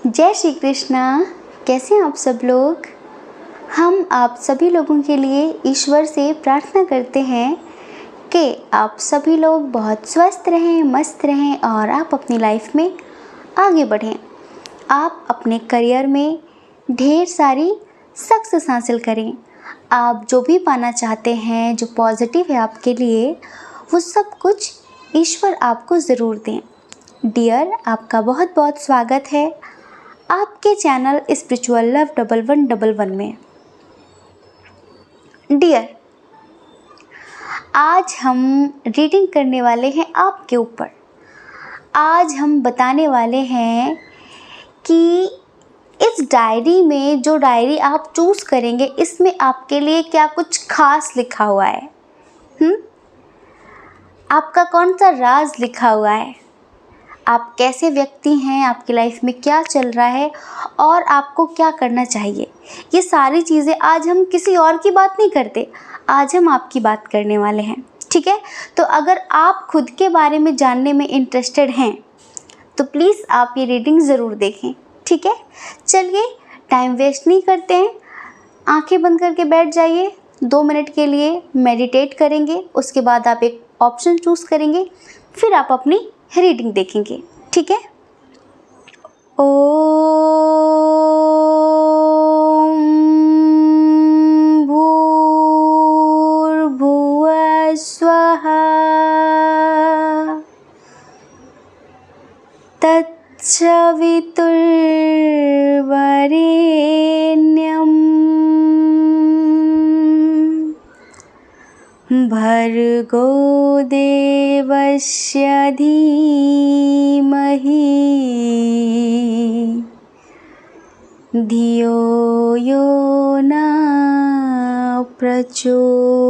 जय श्री कृष्णा। कैसे हैं आप सब लोग। हम आप सभी लोगों के लिए ईश्वर से प्रार्थना करते हैं कि आप सभी लोग बहुत स्वस्थ रहें, मस्त रहें और आप अपनी लाइफ में आगे बढ़ें। आप अपने करियर में ढेर सारी सक्सेस हासिल करें। आप जो भी पाना चाहते हैं, जो पॉजिटिव है आपके लिए, वो सब कुछ ईश्वर आपको ज़रूर दें। डियर, आपका बहुत बहुत स्वागत है आपके चैनल स्पिरिचुअल लव 1111 में। डियर, आज हम रीडिंग करने वाले हैं आपके ऊपर। आज हम बताने वाले हैं कि इस डायरी में, जो डायरी आप चूज़ करेंगे, इसमें आपके लिए क्या कुछ खास लिखा हुआ है। आपका कौन सा राज लिखा हुआ है, आप कैसे व्यक्ति हैं, आपकी लाइफ में क्या चल रहा है और आपको क्या करना चाहिए। ये सारी चीज़ें आज हम किसी और की बात नहीं करते, आज हम आपकी बात करने वाले हैं। ठीक है, तो अगर आप खुद के बारे में जानने में इंटरेस्टेड हैं तो प्लीज़ आप ये रीडिंग ज़रूर देखें। ठीक है, चलिए टाइम वेस्ट नहीं करते हैं, आंखें बंद करके बैठ जाइए। 2 मिनट के लिए मेडिटेट करेंगे, उसके बाद आप एक ऑप्शन चूज़ करेंगे, फिर आप अपनी रीडिंग देखेंगे। ठीक है। ओम भूर्भुवः स्वः तत्सवितुर्वरेण्यं भर्गो देवस्य धीमहि धियो यो न प्रचोदयात्।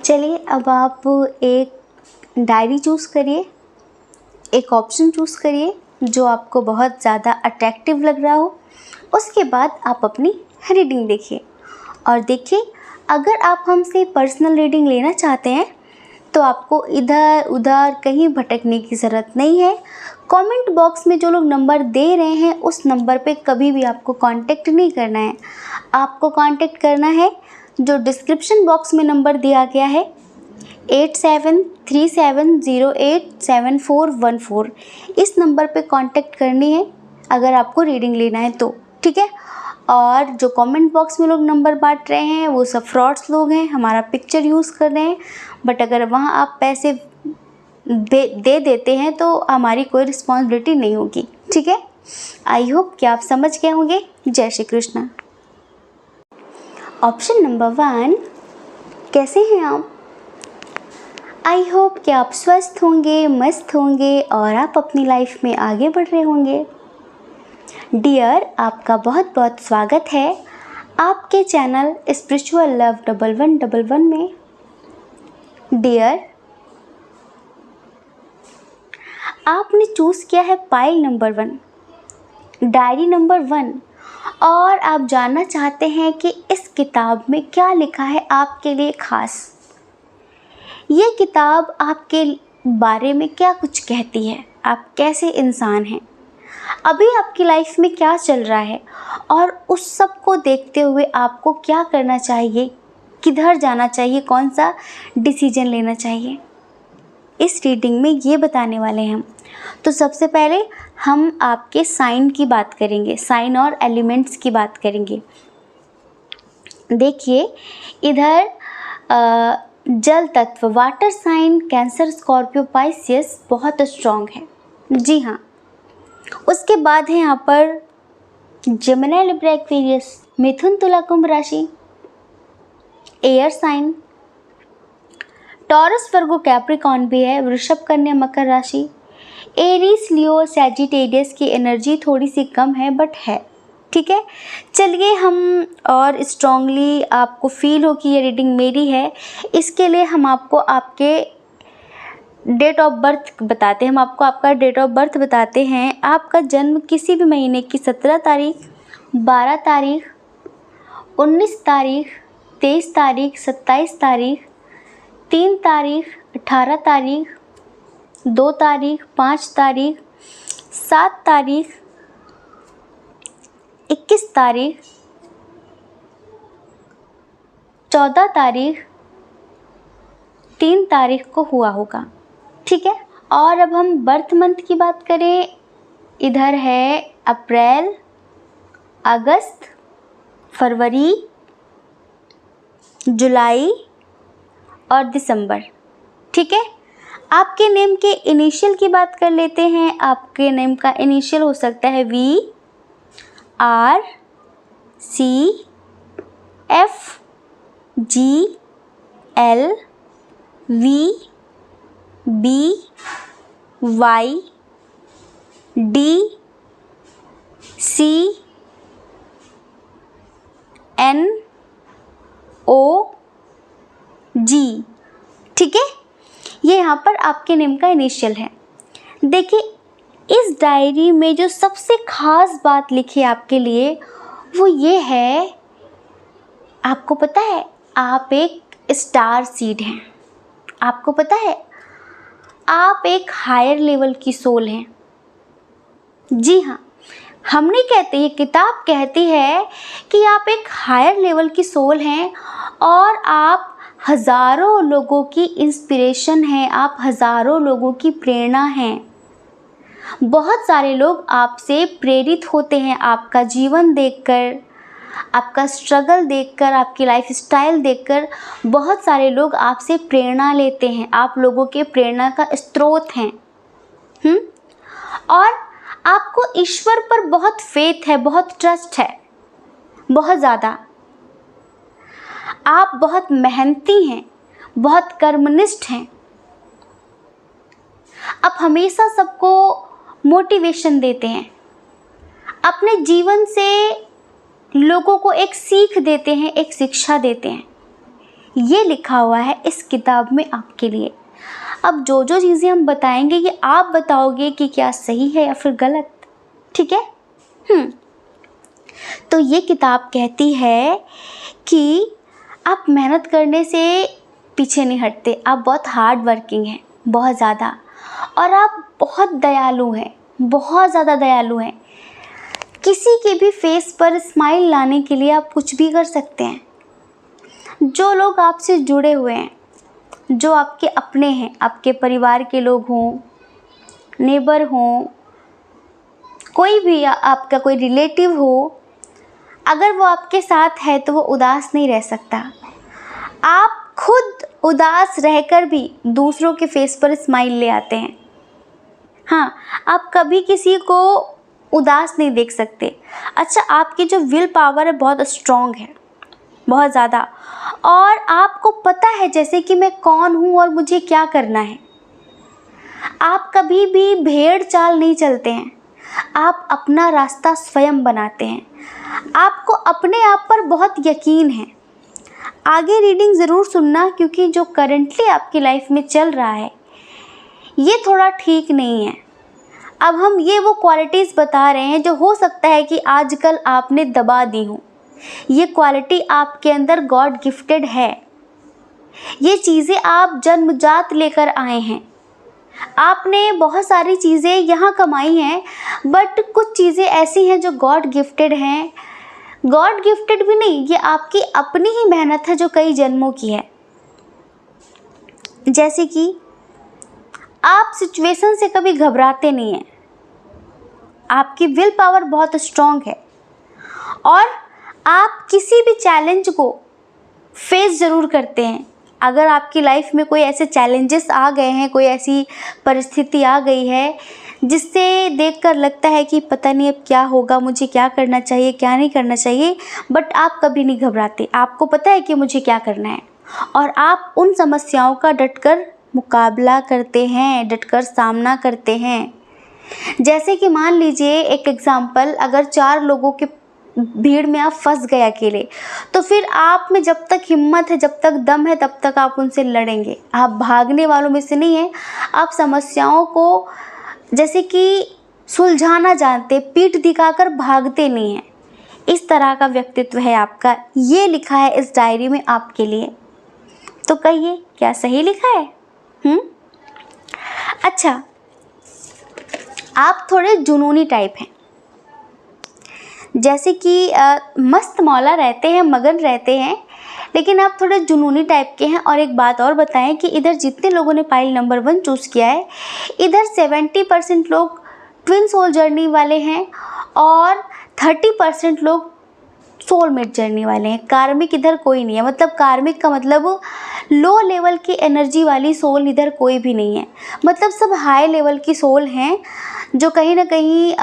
चलिए, अब आप एक डायरी चूज़ करिए, एक ऑप्शन चूज़ करिए जो आपको बहुत ज़्यादा अट्रैक्टिव लग रहा हो। उसके बाद आप अपनी रीडिंग देखिए और देखिए, अगर आप हमसे पर्सनल रीडिंग लेना चाहते हैं तो आपको इधर उधर कहीं भटकने की ज़रूरत नहीं है। कमेंट बॉक्स में जो लोग नंबर दे रहे हैं उस नंबर पे कभी भी आपको कांटेक्ट नहीं करना है। आपको कांटेक्ट करना है जो डिस्क्रिप्शन बॉक्स में नंबर दिया गया है 8737087414। इस नंबर पे कांटेक्ट करनी है अगर आपको रीडिंग लेना है तो। ठीक है, और जो कमेंट बॉक्स में लोग नंबर बांट रहे हैं वो सब फ्रॉड्स लोग हैं, हमारा पिक्चर यूज़ कर रहे हैं। बट अगर वहाँ आप पैसे दे देते हैं तो हमारी कोई रिस्पॉन्सिबिलिटी नहीं होगी। ठीक है, आई होप कि आप समझ गए होंगे। जय श्री कृष्णा। ऑप्शन नंबर 1, कैसे हैं आप? आई होप कि आप स्वस्थ होंगे, मस्त होंगे और आप अपनी लाइफ में आगे बढ़ रहे होंगे। डियर, आपका बहुत बहुत स्वागत है आपके चैनल स्पिरिचुअल लव 1111 में। डियर, आपने चूज़ किया है पाइल नंबर 1, डायरी नंबर 1, और आप जानना चाहते हैं कि इस किताब में क्या लिखा है आपके लिए खास। ये किताब आपके बारे में क्या कुछ कहती है, आप कैसे इंसान हैं, अभी आपकी लाइफ में क्या चल रहा है और उस सब को देखते हुए आपको क्या करना चाहिए, किधर जाना चाहिए, कौन सा डिसीजन लेना चाहिए, इस रीडिंग में ये बताने वाले हैं हम। तो सबसे पहले हम आपके साइन की बात करेंगे, साइन और एलिमेंट्स की बात करेंगे। देखिए इधर जल तत्व, वाटर साइन, कैंसर, स्कॉर्पियो, पाइसियस बहुत स्ट्रॉन्ग है। जी हाँ। उसके बाद है यहाँ पर जेमिनी, लिब्रा, एक्वेरियस, मिथुन, तुला, कुंभ राशि, एयर साइन, टॉरस, वर्गो, कैप्रिकॉर्न भी है, वृषभ, कन्या, मकर राशि, एरीज, लियो, सैजिटेरियस की एनर्जी थोड़ी सी कम है बट है। ठीक है, चलिए हम और स्ट्रांगली आपको फील हो कि ये रीडिंग मेरी है, इसके लिए हम आपको आपके डेट ऑफ बर्थ बताते हैं। हम आपको आपका डेट ऑफ बर्थ बताते हैं। आपका जन्म किसी भी महीने की 17 तारीख, 12 तारीख, 19 तारीख, 23 तारीख, 27 तारीख, 3 तारीख, 18 तारीख, 2 तारीख, 5 तारीख, 7 तारीख, 21 तारीख, 14 तारीख, 3 तारीख को हुआ होगा। ठीक है, और अब हम बर्थ मंथ की बात करें, इधर है अप्रैल, अगस्त, फरवरी, जुलाई और दिसंबर। ठीक है, आपके नेम के इनिशियल की बात कर लेते हैं। आपके नेम का इनिशियल हो सकता है V, R, C, F, G, L, V, B, Y, D, C, N, O, G। ठीक है, ये यहाँ पर आपके नेम का इनिशियल है। देखिए इस डायरी में जो सबसे ख़ास बात लिखी है आपके लिए वो ये है, आपको पता है आप एक स्टार सीड हैं। आपको पता है आप एक हायर लेवल की सोल हैं। जी हाँ, हम नहीं कहते, ये किताब कहती है कि आप एक हायर लेवल की सोल हैं और आप हज़ारों लोगों की इंस्पिरेशन हैं, आप हज़ारों लोगों की प्रेरणा हैं। बहुत सारे लोग आपसे प्रेरित होते हैं, आपका जीवन देखकर, आपका स्ट्रगल देखकर, आपकी लाइफ स्टाइल देखकर बहुत सारे लोग आपसे प्रेरणा लेते हैं, आप लोगों के प्रेरणा का स्रोत हैं। और आपको ईश्वर पर बहुत फेथ है, बहुत ट्रस्ट है, बहुत ज़्यादा। आप बहुत मेहनती हैं, बहुत कर्मनिष्ठ हैं। आप हमेशा सबको मोटिवेशन देते हैं, अपने जीवन से लोगों को एक सीख देते हैं, एक शिक्षा देते हैं। ये लिखा हुआ है इस किताब में आपके लिए। अब जो जो चीज़ें हम बताएंगे ये आप बताओगे कि क्या सही है या फिर गलत। ठीक है। तो ये किताब कहती है कि आप मेहनत करने से पीछे नहीं हटते, आप बहुत हार्ड वर्किंग हैं, बहुत ज़्यादा, और आप बहुत दयालु हैं, बहुत ज़्यादा दयालु हैं। किसी के भी फेस पर स्माइल लाने के लिए आप कुछ भी कर सकते हैं। जो लोग आपसे जुड़े हुए हैं, जो आपके अपने हैं, आपके परिवार के लोग हों, नेबर हों, कोई भी आपका कोई रिलेटिव हो, अगर वो आपके साथ है तो वो उदास नहीं रह सकता। आप खुद उदास रहकर भी दूसरों के फेस पर स्माइल ले आते हैं। हाँ, आप कभी किसी को उदास नहीं देख सकते। अच्छा, आपकी जो विल पावर है बहुत स्ट्रॉन्ग है। बहुत ज़्यादा। और आपको पता है जैसे कि मैं कौन हूँ और मुझे क्या करना है। आप कभी भी भेड़ चाल नहीं चलते हैं, आप अपना रास्ता स्वयं बनाते हैं। आपको अपने आप पर बहुत यकीन है। आगे रीडिंग ज़रूर सुनना, क्योंकि जो करंटली आपकी लाइफ में चल रहा है ये थोड़ा ठीक नहीं है। अब हम ये वो क्वालिटीज़ बता रहे हैं जो हो सकता है कि आजकल आपने दबा दी हो। ये क्वालिटी आपके अंदर गॉड गिफ्टेड है। ये चीज़ें आप जन्मजात लेकर आए हैं। आपने बहुत सारी चीज़ें यहाँ कमाई हैं, बट कुछ चीज़ें ऐसी हैं जो गॉड गिफ्टेड हैं। गॉड गिफ्टेड भी नहीं, ये आपकी अपनी ही मेहनत है जो कई जन्मों की है। जैसे कि आप सिचुएशन से कभी घबराते नहीं हैं, आपकी विल पावर बहुत स्ट्रॉन्ग है और आप किसी भी चैलेंज को फेस ज़रूर करते हैं। अगर आपकी लाइफ में कोई ऐसे चैलेंजेस आ गए हैं, कोई ऐसी परिस्थिति आ गई है जिससे देखकर लगता है कि पता नहीं अब क्या होगा, मुझे क्या करना चाहिए, क्या नहीं करना चाहिए, बट आप कभी नहीं घबराते। आपको पता है कि मुझे क्या करना है और आप उन समस्याओं का डटकर मुकाबला करते हैं, डटकर सामना करते हैं। जैसे कि मान लीजिए एक एग्जाम्पल, अगर 4 लोगों के भीड़ में आप फंस गए अकेले, तो फिर आप में जब तक हिम्मत है, जब तक दम है, तब तक आप उनसे लड़ेंगे। आप भागने वालों में से नहीं हैं। आप समस्याओं को जैसे कि सुलझाना जानते, पीठ दिखाकर भागते नहीं हैं। इस तरह का व्यक्तित्व है आपका। ये लिखा है इस डायरी में आपके लिए। तो कहिए क्या सही लिखा है? अच्छा, आप थोड़े जुनूनी टाइप हैं। जैसे कि मस्त मौला रहते हैं, मगन रहते हैं, लेकिन आप थोड़े जुनूनी टाइप के हैं। और एक बात और बताएं कि इधर जितने लोगों ने पाइल नंबर 1 चूज़ किया है, इधर 70% लोग ट्विन सोल जर्नी वाले हैं और 30% लोग सोलमेट जर्नी वाले हैं। कार्मिक इधर कोई नहीं है। मतलब कार्मिक का मतलब लो लेवल की एनर्जी वाली सोल इधर कोई भी नहीं है। मतलब सब हाई लेवल की सोल हैं जो कहीं ना कहीं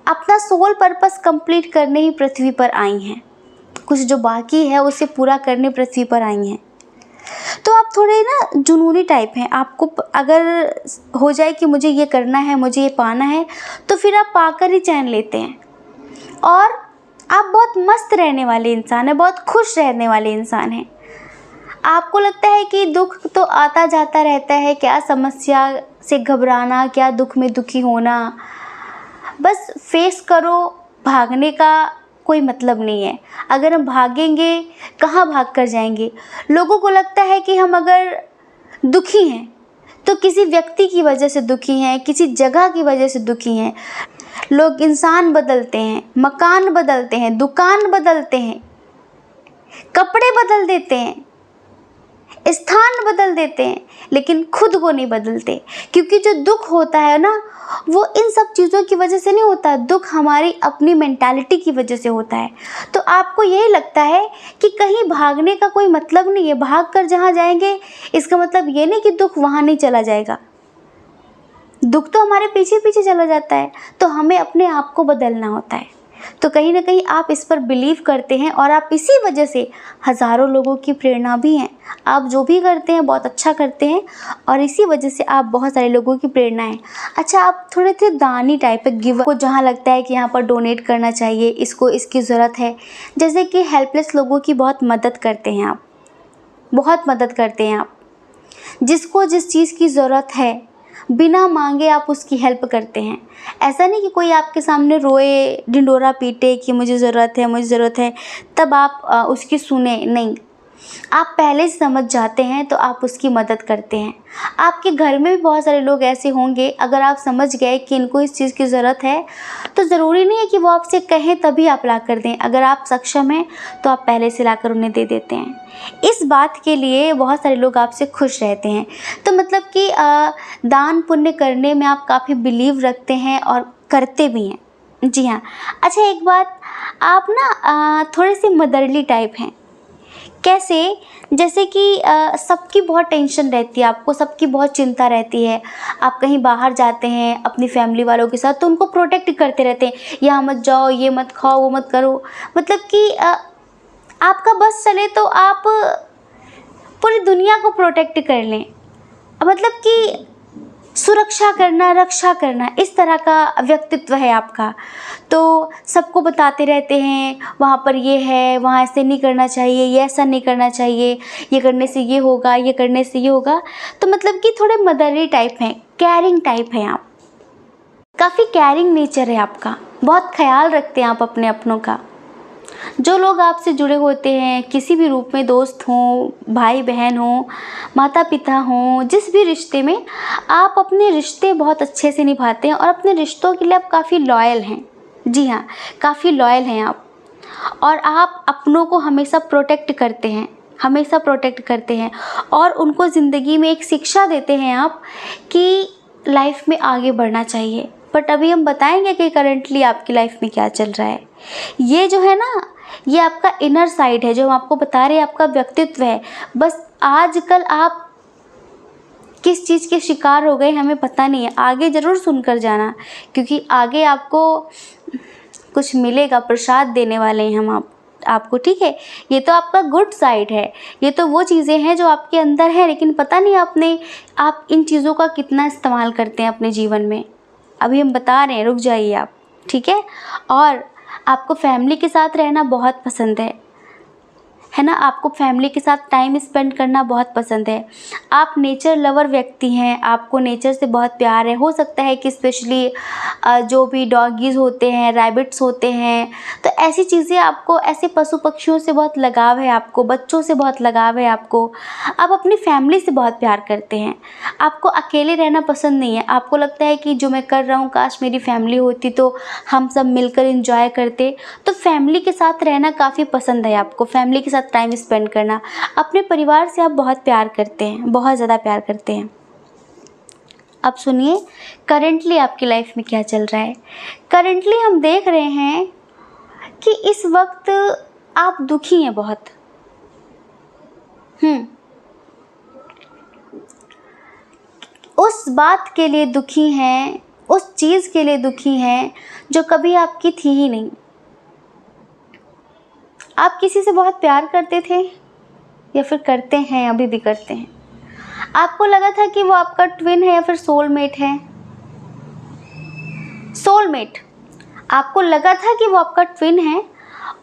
अपना सोल पर्पस कंप्लीट करने ही पृथ्वी पर आई हैं। कुछ जो बाकी है उसे पूरा करने पृथ्वी पर आई हैं। तो आप थोड़े ना जुनूनी टाइप हैं। आपको अगर हो जाए कि मुझे ये करना है, मुझे ये पाना है, तो फिर आप पाकर ही चैन लेते हैं। और आप बहुत मस्त रहने वाले इंसान हैं, बहुत खुश रहने वाले इंसान हैं। आपको लगता है कि दुख तो आता जाता रहता है, क्या समस्या से घबराना, क्या दुख में दुखी होना, बस फेस करो। भागने का कोई मतलब नहीं है। अगर हम भागेंगे कहाँ भाग कर जाएंगे। लोगों को लगता है कि हम अगर दुखी हैं तो किसी व्यक्ति की वजह से दुखी हैं, किसी जगह की वजह से दुखी हैं। लोग इंसान बदलते हैं, मकान बदलते हैं, दुकान बदलते हैं, कपड़े बदल देते हैं, स्थान बदल देते हैं, लेकिन खुद को नहीं बदलते। क्योंकि जो दुख होता है ना, वो इन सब चीज़ों की वजह से नहीं होता। दुख हमारी अपनी मेंटालिटी की वजह से होता है। तो आपको यही लगता है कि कहीं भागने का कोई मतलब नहीं है। भाग कर जहाँ जाएंगे, इसका मतलब ये नहीं कि दुख वहाँ नहीं चला जाएगा। दुख तो हमारे पीछे पीछे चला जाता है। तो हमें अपने आप को बदलना होता है। तो कहीं ना कहीं आप इस पर बिलीव करते हैं और आप इसी वजह से हज़ारों लोगों की प्रेरणा भी हैं। आप जो भी करते हैं बहुत अच्छा करते हैं और इसी वजह से आप बहुत सारे लोगों की प्रेरणा हैं। अच्छा, आप थोड़े थे दानी टाइप है, गिवर को जहाँ लगता है कि यहाँ पर डोनेट करना चाहिए, इसको इसकी ज़रूरत है। जैसे कि हेल्पलेस लोगों की बहुत मदद करते हैं आप, बहुत मदद करते हैं आप। जिसको जिस चीज़ की ज़रूरत है बिना मांगे आप उसकी हेल्प करते हैं। ऐसा नहीं कि कोई आपके सामने रोए, ढिंढोरा पीटे कि मुझे ज़रूरत है, मुझे ज़रूरत है, तब आप उसकी सुने, नहीं। आप पहले से समझ जाते हैं तो आप उसकी मदद करते हैं। आपके घर में भी बहुत सारे लोग ऐसे होंगे, अगर आप समझ गए कि इनको इस चीज़ की ज़रूरत है तो ज़रूरी नहीं है कि वो आपसे कहें तभी आप ला कर दें। अगर आप सक्षम हैं तो आप पहले से लाकर उन्हें दे देते हैं। इस बात के लिए बहुत सारे लोग आपसे खुश रहते हैं। तो मतलब कि दान पुण्य करने में आप काफ़ी बिलीव रखते हैं और करते भी हैं। जी हाँ। अच्छा, एक बात, आप ना थोड़े से मदरली टाइप हैं। कैसे? जैसे कि सबकी बहुत टेंशन रहती है आपको, सबकी बहुत चिंता रहती है। आप कहीं बाहर जाते हैं अपनी फैमिली वालों के साथ तो उनको प्रोटेक्ट करते रहते हैं, यहाँ मत जाओ, ये मत खाओ, वो मत करो। मतलब कि आपका बस चले तो आप पूरी दुनिया को प्रोटेक्ट कर लें, मतलब कि सुरक्षा करना, रक्षा करना, इस तरह का व्यक्तित्व है आपका। तो सबको बताते रहते हैं वहाँ पर ये है, वहाँ ऐसे नहीं करना चाहिए, ये ऐसा नहीं करना चाहिए, ये करने से ये होगा, ये करने से ये होगा। तो मतलब कि थोड़े मदरली टाइप हैं, केयरिंग टाइप हैं आप, काफ़ी केयरिंग नेचर है आपका, बहुत ख्याल रखते हैं आप अपने अपनों का। जो लोग आपसे जुड़े होते हैं किसी भी रूप में, दोस्त हों, भाई बहन हों, माता पिता हों, जिस भी रिश्ते में, आप अपने रिश्ते बहुत अच्छे से निभाते हैं और अपने रिश्तों के लिए आप काफ़ी लॉयल हैं। जी हाँ, काफ़ी लॉयल हैं आप, और आप अपनों को हमेशा प्रोटेक्ट करते हैं, हमेशा प्रोटेक्ट करते हैं, और उनको ज़िंदगी में एक शिक्षा देते हैं आप कि लाइफ में आगे बढ़ना चाहिए। बट अभी हम बताएंगे कि करंटली आपकी लाइफ में क्या चल रहा है। ये जो है ना, ये आपका इनर साइड है, जो हम आपको बता रहे हैं, आपका व्यक्तित्व है। बस आजकल आप किस चीज़ के शिकार हो गए हमें पता नहीं है। आगे ज़रूर सुनकर जाना, क्योंकि आगे आपको कुछ मिलेगा, प्रसाद देने वाले हैं हम आपको, ठीक है। ये तो आपका गुड साइड है, ये तो वो चीज़ें हैं जो आपके अंदर है, लेकिन पता नहीं आप इन चीज़ों का कितना इस्तेमाल करते हैं अपने जीवन में। अभी हम बता रहे हैं, रुक जाइए आप, ठीक है। और आपको फैमिली के साथ रहना बहुत पसंद है ना, आपको फैमिली के साथ टाइम स्पेंड करना बहुत पसंद है। आप नेचर लवर व्यक्ति हैं, आपको नेचर से बहुत प्यार है। हो सकता है कि स्पेशली जो भी डॉगीज़ होते हैं, रैबिट्स होते हैं, तो ऐसी चीज़ें आपको, ऐसे पशु पक्षियों से बहुत लगाव है आपको, बच्चों से बहुत लगाव है आपको। आप अपनी फैमिली से बहुत प्यार करते हैं, आपको अकेले रहना पसंद नहीं है। आपको लगता है कि जो मैं कर रहा हूँ, काश मेरी फैमिली होती तो हम सब मिलकर इंजॉय करते। तो फैमिली के साथ रहना काफ़ी पसंद है आपको, फैमिली के साथ टाइम स्पेंड करना। अपने परिवार से आप बहुत प्यार करते हैं, बहुत ज़्यादा प्यार करते हैं। अब सुनिए करंटली आपकी लाइफ में क्या चल रहा है। करंटली हम देख रहे हैं कि इस वक्त आप दुखी हैं बहुत। उस बात के लिए दुखी हैं, उस चीज़ के लिए दुखी हैं जो कभी आपकी थी ही नहीं। आप किसी से बहुत प्यार करते थे, या फिर करते हैं, अभी भी करते हैं। आपको लगा था कि वो आपका ट्विन है या फिर सोलमेट है। सोलमेट, आपको लगा था कि वो आपका ट्विन है,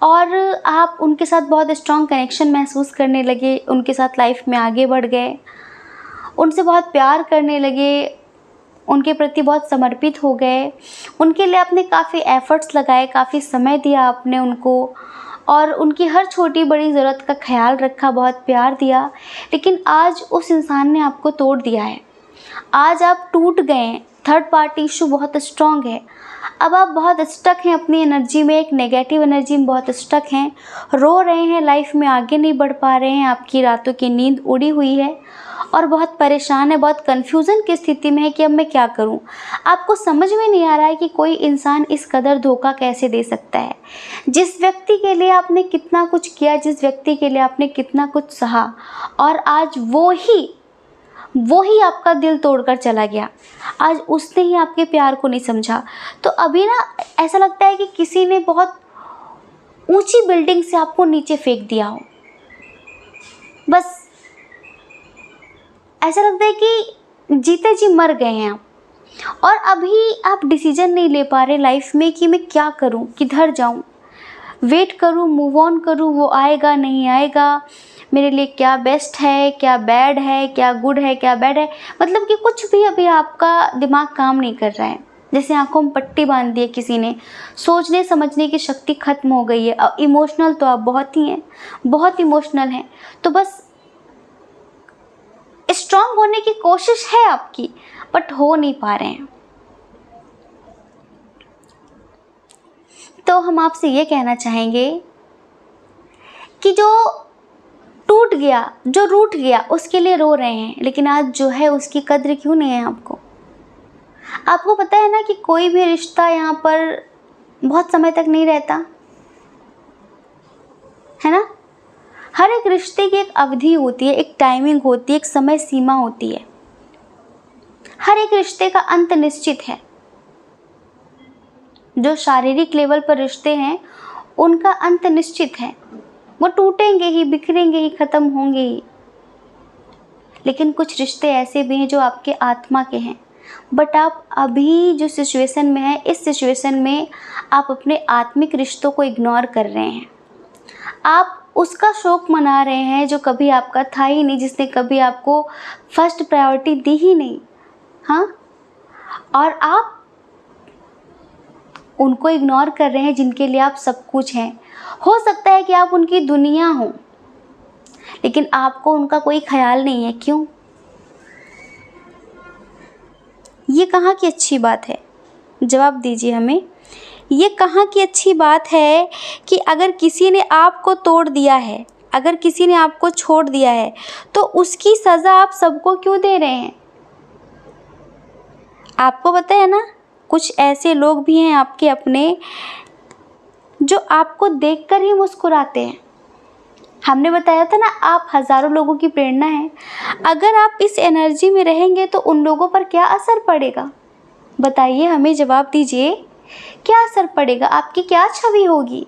और आप उनके साथ बहुत स्ट्रॉन्ग कनेक्शन महसूस करने लगे, उनके साथ लाइफ में आगे बढ़ गए, उनसे बहुत प्यार करने लगे, उनके प्रति बहुत समर्पित हो गए, उनके लिए आपने काफ़ी एफ़र्ट्स लगाए, काफ़ी समय दिया आपने उनको, और उनकी हर छोटी बड़ी ज़रूरत का ख्याल रखा, बहुत प्यार दिया। लेकिन आज उस इंसान ने आपको तोड़ दिया है, आज आप टूट गए हैं। थर्ड पार्टी इशू बहुत स्ट्रॉन्ग है। अब आप बहुत स्टक हैं अपनी एनर्जी में, एक नेगेटिव एनर्जी में बहुत स्टक हैं, रो रहे हैं, लाइफ में आगे नहीं बढ़ पा रहे हैं, आपकी रातों की नींद उड़ी हुई है, और बहुत परेशान है, बहुत कन्फ्यूज़न की स्थिति में है कि अब मैं क्या करूं। आपको समझ में नहीं आ रहा है कि कोई इंसान इस कदर धोखा कैसे दे सकता है। जिस व्यक्ति के लिए आपने कितना कुछ किया, जिस व्यक्ति के लिए आपने कितना कुछ सहा, और आज वो ही आपका दिल तोड़कर चला गया। आज उसने ही आपके प्यार को नहीं समझा। तो अभी ना ऐसा लगता है कि किसी ने बहुत ऊंची बिल्डिंग से आपको नीचे फेंक दिया हो। बस ऐसा लगता है कि जीते जी मर गए हैं आप, और अभी आप डिसीजन नहीं ले पा रहे लाइफ में कि मैं क्या करूं, किधर जाऊं, वेट करूं, मूव ऑन करूं, वो आएगा नहीं आएगा, मेरे लिए क्या बेस्ट है, क्या बैड है, क्या गुड है, क्या बैड है। मतलब कि कुछ भी अभी आपका दिमाग काम नहीं कर रहा है, जैसे आंखों में पट्टी बांध दी है किसी ने, सोचने समझने की शक्ति खत्म हो गई है। इमोशनल तो आप बहुत ही हैं, बहुत इमोशनल हैं। तो बस स्ट्रांग होने की कोशिश है आपकी, बट हो नहीं पा रहे हैं। तो हम आपसे ये कहना चाहेंगे कि जो टूट गया, जो रूठ गया, उसके लिए रो रहे हैं, लेकिन आज जो है उसकी कद्र क्यों नहीं है आपको। आपको पता है ना कि कोई भी रिश्ता यहाँ पर बहुत समय तक नहीं रहता है ना। हर एक रिश्ते की एक अवधि होती है, एक टाइमिंग होती है, एक समय सीमा होती है। हर एक रिश्ते का अंत निश्चित है। जो शारीरिक लेवल पर रिश्ते हैं उनका अंत निश्चित है, वो टूटेंगे ही, बिखरेंगे ही, ख़त्म होंगे ही। लेकिन कुछ रिश्ते ऐसे भी हैं जो आपके आत्मा के हैं, बट आप अभी जो सिचुएशन में हैं, इस सिचुएशन में आप अपने आत्मिक रिश्तों को इग्नोर कर रहे हैं। आप उसका शोक मना रहे हैं जो कभी आपका था ही नहीं, जिसने कभी आपको फर्स्ट प्रायोरिटी दी ही नहीं। हाँ, और आप उनको इग्नोर कर रहे हैं जिनके लिए आप सब कुछ हैं। हो सकता है कि आप उनकी दुनिया हो, लेकिन आपको उनका कोई ख्याल नहीं है। क्यों? ये कहाँ की अच्छी बात है? जवाब दीजिए हमें। ये कहाँ की अच्छी बात है कि अगर किसी ने आपको तोड़ दिया है, अगर किसी ने आपको छोड़ दिया है, तो उसकी सज़ा आप सबको क्यों दे रहे हैं? आपको पता है ना, कुछ ऐसे लोग भी हैं आपके अपने, जो आपको देखकर ही मुस्कुराते हैं। हमने बताया था ना, आप हज़ारों लोगों की प्रेरणा है। अगर आप इस एनर्जी में रहेंगे तो उन लोगों पर क्या असर पड़ेगा? बताइए, हमें जवाब दीजिए। क्या असर पड़ेगा? आपकी क्या छवि होगी?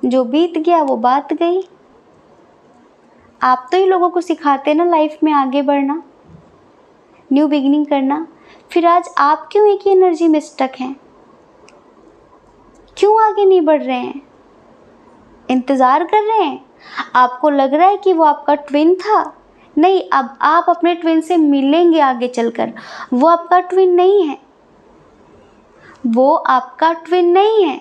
जो बीत गया वो बात गई। आप तो ही लोगों को सिखाते ना लाइफ में आगे बढ़ना, न्यू बिगिनिंग करना। फिर आज आप क्यों एक ही एनर्जी में स्टक हैं? क्यों आगे नहीं बढ़ रहे हैं? इंतज़ार कर रहे हैं? आपको लग रहा है कि वो आपका ट्विन था? नहीं, अब आप अपने ट्विन से मिलेंगे आगे चलकर। वो आपका ट्विन नहीं है, वो आपका ट्विन नहीं है।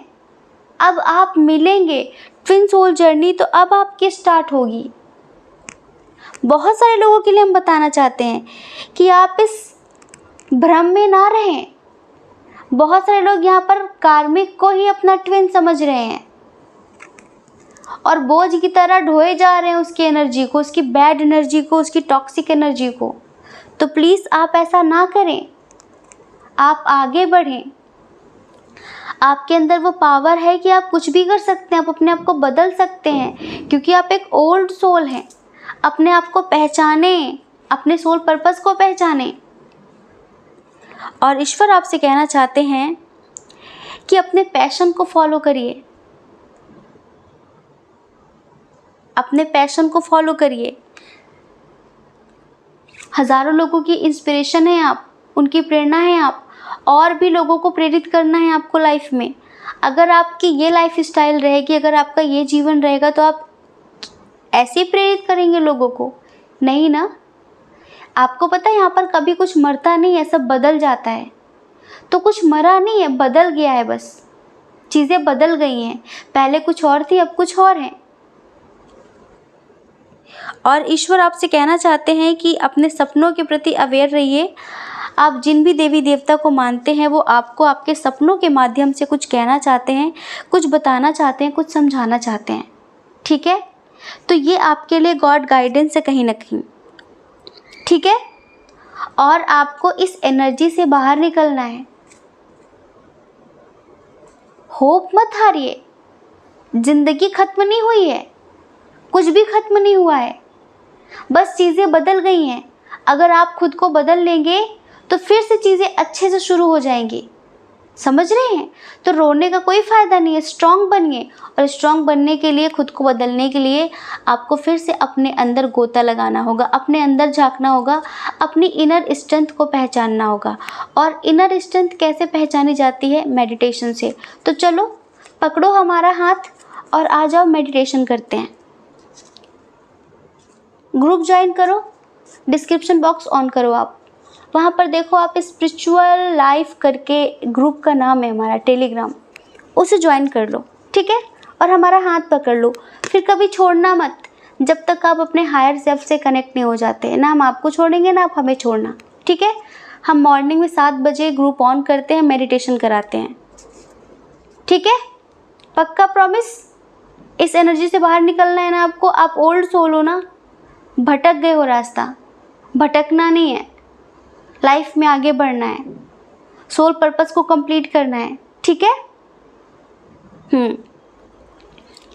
अब आप मिलेंगे। ट्विन सोल जर्नी तो अब आपकी स्टार्ट होगी। बहुत सारे लोगों के लिए हम बताना चाहते हैं कि आप इस भ्रम में ना रहें। बहुत सारे लोग यहाँ पर कार्मिक को ही अपना ट्विन समझ रहे हैं और बोझ की तरह ढोए जा रहे हैं उसकी एनर्जी को, उसकी बैड एनर्जी को, उसकी टॉक्सिक एनर्जी को। तो प्लीज़ आप ऐसा ना करें, आप आगे बढ़ें। आपके अंदर वो पावर है कि आप कुछ भी कर सकते हैं, आप अपने आप को बदल सकते हैं, क्योंकि आप एक ओल्ड सोल हैं। अपने आप को पहचानें, अपने सोल पर्पस को पहचानें। और ईश्वर आपसे कहना चाहते हैं कि अपने पैशन को फॉलो करिए, अपने पैशन को फॉलो करिए। हज़ारों लोगों की इंस्पिरेशन है आप, उनकी प्रेरणा है आप, और भी लोगों को प्रेरित करना है आपको लाइफ में। अगर आपकी ये लाइफ स्टाइल रहेगी, अगर आपका ये जीवन रहेगा, तो आप ऐसे प्रेरित करेंगे लोगों को? नहीं ना। आपको पता है यहाँ पर कभी कुछ मरता नहीं है, सब बदल जाता है। तो कुछ मरा नहीं है, बदल गया है, बस चीज़ें बदल गई हैं। पहले कुछ और थी, अब कुछ और है। और ईश्वर आपसे कहना चाहते हैं कि अपने सपनों के प्रति अवेयर रहिए। आप जिन भी देवी देवता को मानते हैं, वो आपको आपके सपनों के माध्यम से कुछ कहना चाहते हैं, कुछ बताना चाहते हैं, कुछ समझाना चाहते हैं। ठीक है? तो ये आपके लिए गॉड गाइडेंस है कहीं ना कहीं। ठीक है? और आपको इस एनर्जी से बाहर निकलना है। होप मत हारिए। जिंदगी खत्म नहीं हुई है, कुछ भी खत्म नहीं हुआ है, बस चीज़ें बदल गई हैं। अगर आप खुद को बदल लेंगे तो फिर से चीज़ें अच्छे से शुरू हो जाएंगी। समझ रहे हैं? तो रोने का कोई फ़ायदा नहीं है। स्ट्रॉन्ग बनिए, और स्ट्रॉन्ग बनने के लिए, खुद को बदलने के लिए आपको फिर से अपने अंदर गोता लगाना होगा, अपने अंदर झांकना होगा, अपनी इनर स्ट्रेंथ को पहचानना होगा। और इनर स्ट्रेंथ कैसे पहचानी जाती है? मेडिटेशन से। तो चलो, पकड़ो हमारा हाथ और आ जाओ, मेडिटेशन करते हैं। ग्रुप ज्वाइन करो, डिस्क्रिप्शन बॉक्स ऑन करो। आप वहाँ पर देखो, आप स्पिरिचुअल लाइफ करके ग्रुप का नाम है हमारा, टेलीग्राम, उसे ज्वाइन कर लो। ठीक है? और हमारा हाथ पकड़ लो, फिर कभी छोड़ना मत जब तक आप अपने हायर सेल्फ से कनेक्ट नहीं हो जाते। ना हम आपको छोड़ेंगे, ना आप हमें छोड़ना। ठीक है? हम मॉर्निंग में 7 बजे ग्रुप ऑन करते हैं, मेडिटेशन कराते हैं। ठीक है? पक्का प्रॉमिस? इस एनर्जी से बाहर निकलना है ना आपको। आप ओल्ड सोल हो ना, भटक गए हो रास्ता। भटकना नहीं है, लाइफ में आगे बढ़ना है, सोल पर्पस को कंप्लीट करना है। ठीक है?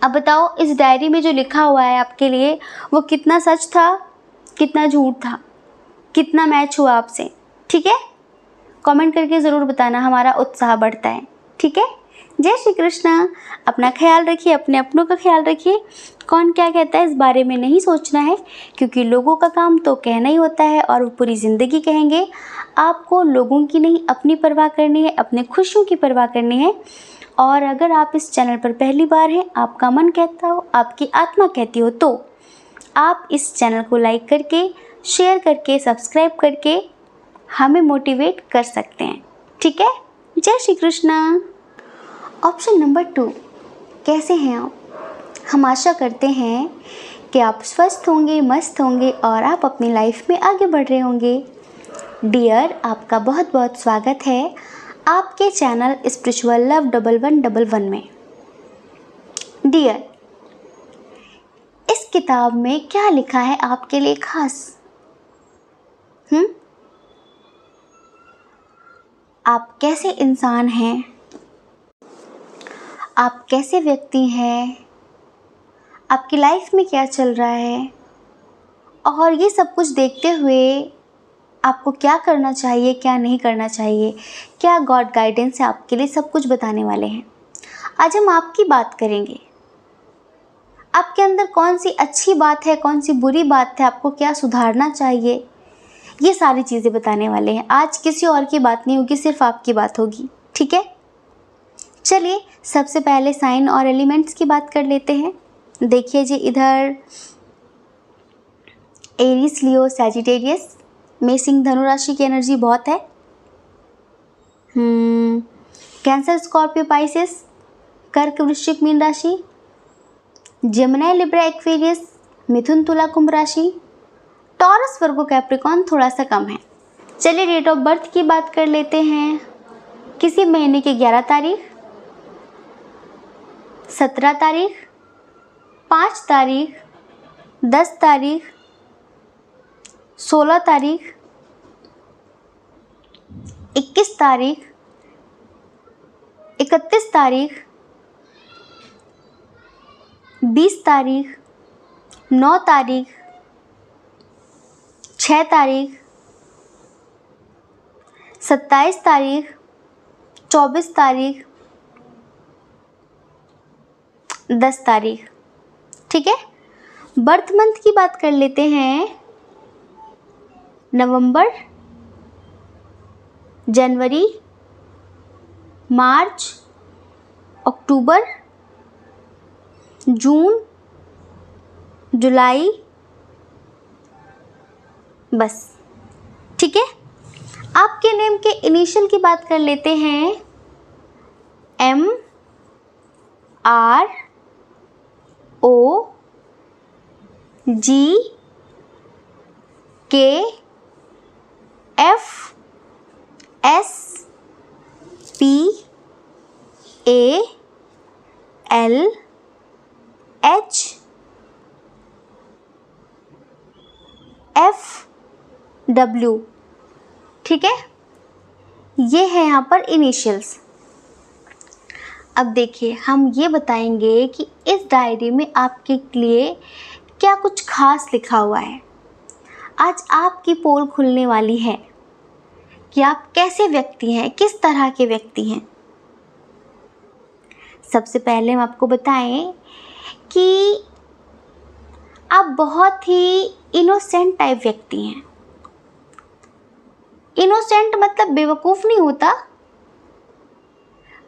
अब बताओ, इस डायरी में जो लिखा हुआ है आपके लिए, वो कितना सच था, कितना झूठ था, कितना मैच हुआ आपसे? ठीक है? कमेंट करके ज़रूर बताना, हमारा उत्साह बढ़ता है। ठीक है? जय श्री कृष्णा। अपना ख्याल रखिए, अपने अपनों का ख्याल रखिए। कौन क्या कहता है इस बारे में नहीं सोचना है, क्योंकि लोगों का काम तो कहना ही होता है और वो पूरी ज़िंदगी कहेंगे। आपको लोगों की नहीं, अपनी परवाह करनी है, अपने खुशियों की परवाह करनी है। और अगर आप इस चैनल पर पहली बार हैं, आपका मन कहता हो, आपकी आत्मा कहती हो, तो आप इस चैनल को लाइक करके, शेयर करके, सब्सक्राइब करके हमें मोटिवेट कर सकते हैं। ठीक है। जय श्री कृष्णा। ऑप्शन नंबर 2, कैसे हैं आप? हम आशा करते हैं कि आप स्वस्थ होंगे, मस्त होंगे और आप अपनी लाइफ में आगे बढ़ रहे होंगे। डियर, आपका बहुत बहुत स्वागत है आपके चैनल स्पिरिचुअल लव 1111 में। डियर, इस किताब में क्या लिखा है आपके लिए खास? आप कैसे इंसान हैं? आप कैसे व्यक्ति हैं? आपकी लाइफ में क्या चल रहा है? और ये सब कुछ देखते हुए आपको क्या करना चाहिए, क्या नहीं करना चाहिए, क्या गॉड गाइडेंस है आपके लिए, सब कुछ बताने वाले हैं। आज हम आपकी बात करेंगे। आपके अंदर कौन सी अच्छी बात है, कौन सी बुरी बात है, आपको क्या सुधारना चाहिए, ये सारी चीज़ें बताने वाले हैं। आज किसी और की बात नहीं होगी, सिर्फ आपकी बात होगी। ठीक है। चलिए, सबसे पहले साइन और एलिमेंट्स की बात कर लेते हैं। देखिए जी, इधर एरीज, लियो, सैजिटेरियस, मेषिंग, धनु राशि की एनर्जी बहुत है। कैंसर, स्कॉर्पियो, पाइसेस, कर्क, वृश्चिक, मीन राशि, जेमिनी, लिब्रा, एक्वेरियस, मिथुन, तुला, कुंभ राशि, टॉरस, वर्गो, कैप्रिकॉर्न थोड़ा सा कम है। चलिए, डेट ऑफ बर्थ की बात कर लेते हैं। किसी महीने की 11 तारीख, 17 तारीख, 5 तारीख, 10 तारीख, 16 तारीख, 21 तारीख, 31 तारीख, 20 तारीख, 9 तारीख, 6 तारीख, 27 तारीख, 24 तारीख, 10 तारीख। ठीक है। बर्थ मंथ की बात कर लेते हैं। नवंबर, जनवरी, मार्च, अक्टूबर, जून, जुलाई, बस। ठीक है। आपके नेम के इनिशियल की बात कर लेते हैं। M, R, O, G, K, F, S, P, A, L, H, F, W। ठीक है। ये है यहाँ पर इनिशियल्स। अब देखिए, हम ये बताएंगे कि इस डायरी में आपके लिए क्या कुछ खास लिखा हुआ है। आज आपकी पोल खुलने वाली है कि आप कैसे व्यक्ति हैं, किस तरह के व्यक्ति हैं। सबसे पहले हम आपको बताएं कि आप बहुत ही इनोसेंट टाइप व्यक्ति हैं। इनोसेंट मतलब बेवकूफ़ नहीं होता,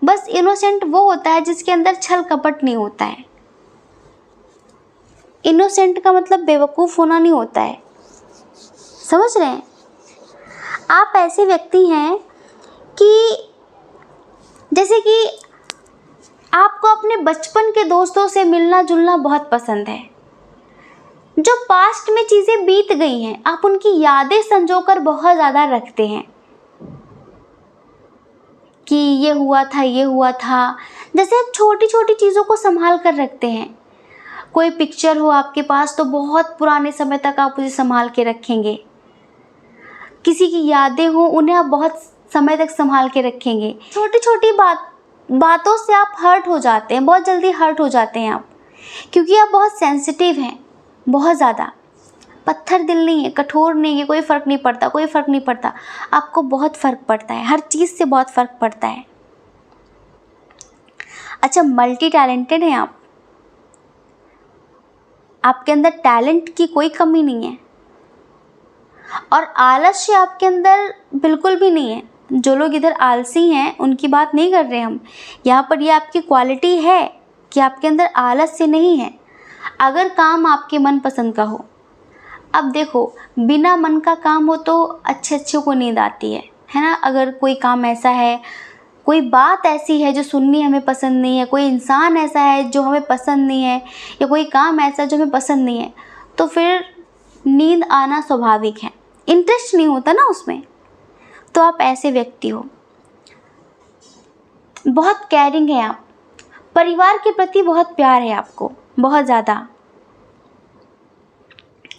बस इनोसेंट वो होता है जिसके अंदर छल कपट नहीं होता है। इनोसेंट का मतलब बेवकूफ़ होना नहीं होता है। समझ रहे हैं? आप ऐसे व्यक्ति हैं कि जैसे कि आपको अपने बचपन के दोस्तों से मिलना जुलना बहुत पसंद है। जो पास्ट में चीज़ें बीत गई हैं, आप उनकी यादें संजोकर बहुत ज़्यादा रखते हैं कि ये हुआ था, ये हुआ था। जैसे आप छोटी छोटी चीज़ों को संभाल कर रखते हैं। कोई पिक्चर हो आपके पास तो बहुत पुराने समय तक आप उसे संभाल के रखेंगे। किसी की यादें हो, उन्हें आप बहुत समय तक संभाल के रखेंगे। छोटी छोटी बातों से आप हर्ट हो जाते हैं, बहुत जल्दी हर्ट हो जाते हैं आप, क्योंकि आप बहुत सेंसिटिव हैं, बहुत ज़्यादा। पत्थर दिल नहीं है, कठोर नहीं है, कोई फ़र्क नहीं पड़ता, कोई फ़र्क नहीं पड़ता। आपको बहुत फ़र्क पड़ता है, हर चीज़ से बहुत फ़र्क पड़ता है। अच्छा, मल्टी टैलेंटेड हैं आप, आपके अंदर टैलेंट की कोई कमी नहीं है और आलस्य आपके अंदर बिल्कुल भी नहीं है। जो लोग इधर आलसी हैं उनकी बात नहीं कर रहे हम, यहाँ पर ये आपकी क्वालिटी है कि आपके अंदर आलस्य नहीं है अगर काम आपके मन पसंद का हो। अब देखो, बिना मन का काम हो तो अच्छे अच्छे को नींद आती है ना। अगर कोई काम ऐसा है, कोई बात ऐसी है जो सुननी हमें पसंद नहीं है, कोई इंसान ऐसा है जो हमें पसंद नहीं है, या कोई काम ऐसा जो हमें पसंद नहीं है, तो फिर नींद आना स्वाभाविक है, इंटरेस्ट नहीं होता ना उसमें। तो आप ऐसे व्यक्ति हो, बहुत केयरिंग है आप, परिवार के प्रति बहुत प्यार है आपको, बहुत ज़्यादा,